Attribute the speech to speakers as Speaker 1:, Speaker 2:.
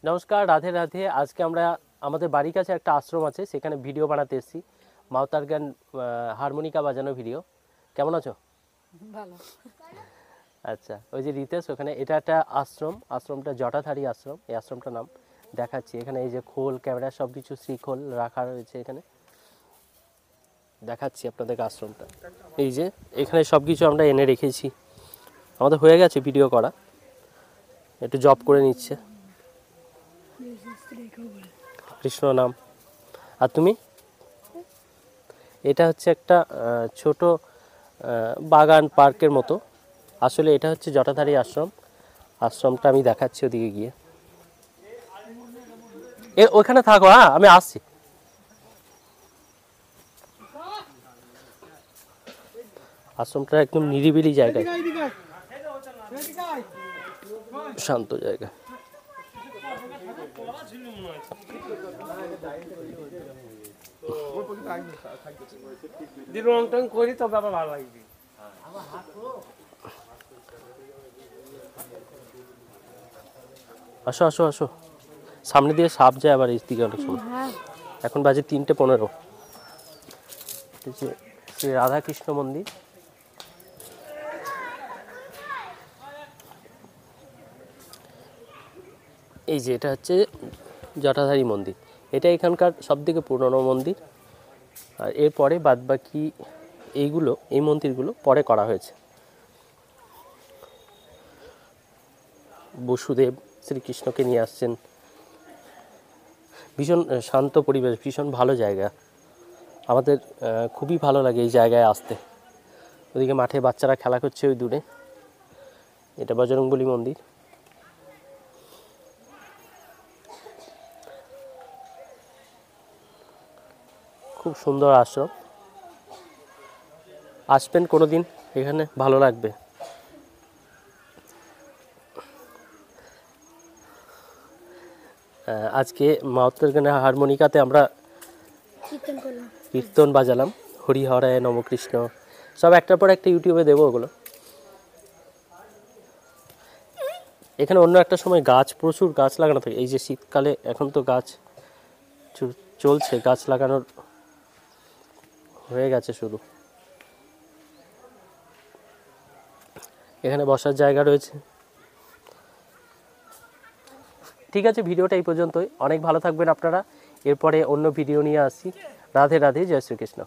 Speaker 1: নমস্কার, রাধে রাধে। আজকে আমরা আমাদের বাড়ির কাছে একটা আশ্রম আছে, সেখানে ভিডিও বানাতে এসেছি। মাউতার গান হারমোনিকা বাজানো ভিডিও। কেমন আছো?
Speaker 2: ভালো।
Speaker 1: আচ্ছা, ওই যে রিতেশ ওখানে, এটা একটা আশ্রম, আশ্রমটা জটাধারী আশ্রম। এই আশ্রমটার নাম দেখাচ্ছি এখানে। এই যে খোল, ক্যামেরা সব কিছু শ্রীখোল রাখা রয়েছে এখানে। দেখাচ্ছি আপনাদেরকে আশ্রমটা। এই যে এখানে সব কিছু আমরা এনে রেখেছি। আমাদের হয়ে গেছে ভিডিও করা, একটু জব করে নিচ্ছে। কৃষ্ণ নাম। আর তুমি? এটা হচ্ছে একটা ছোট বাগান পার্কের মতো। আসলে এটা হচ্ছে জটাধারী আশ্রম। আশ্রমটা আমি দেখাচ্ছি ওদিকে গিয়ে। ওইখানে থাকো, হ্যাঁ আমি আসছি। আশ্রমটা একদম নিরিবিলি জায়গায়, শান্ত জায়গা। আসো আসো আসো, সামনে দিয়ে সাপ যায় আবার এই দিকে অনেক সময়। এখন বাজে 3:15। শ্রী রাধাকৃষ্ণ মন্দির। এই যে এটা হচ্ছে জটাধারী মন্দির। এটা এখানকার সবথেকে পুরনো মন্দির। আর এরপরে বাদবাকি এই মন্দিরগুলো পরে করা হয়েছে। বসুদেব শ্রীকৃষ্ণকে নিয়ে আসছেন। ভীষণ শান্ত পরিবেশ, ভীষণ ভালো জায়গা। আমাদের খুবই ভালো লাগে এই জায়গায় আসতে। ওদিকে মাঠে বাচ্চারা খেলা করছে ওই দূরে। এটা বজরংবলী মন্দির। খুব সুন্দর আশ্রম, আসবেন কোনো দিন, এখানে ভালো লাগবে। আজকে মাউতার গানে হারমোনিকাতে আমরা কীর্তন বাজালাম, হরি হরায় নম কৃষ্ণ, সব একটার পর একটা ইউটিউবে দেবো ওগুলো। এখানে অন্য একটা সময় প্রচুর গাছ লাগানো থাকে। এই যে শীতকালে এখন তো গাছ চলছে, গাছ লাগানোর হয়ে গেছে শুরু। এখানে বসার জায়গা রয়েছে। ঠিক আছে, ভিডিওটা এই পর্যন্তই। অনেক ভালো থাকবেন আপনারা। এরপরে অন্য ভিডিও নিয়ে আসছি। রাধে রাধে, জয় শ্রীকৃষ্ণ।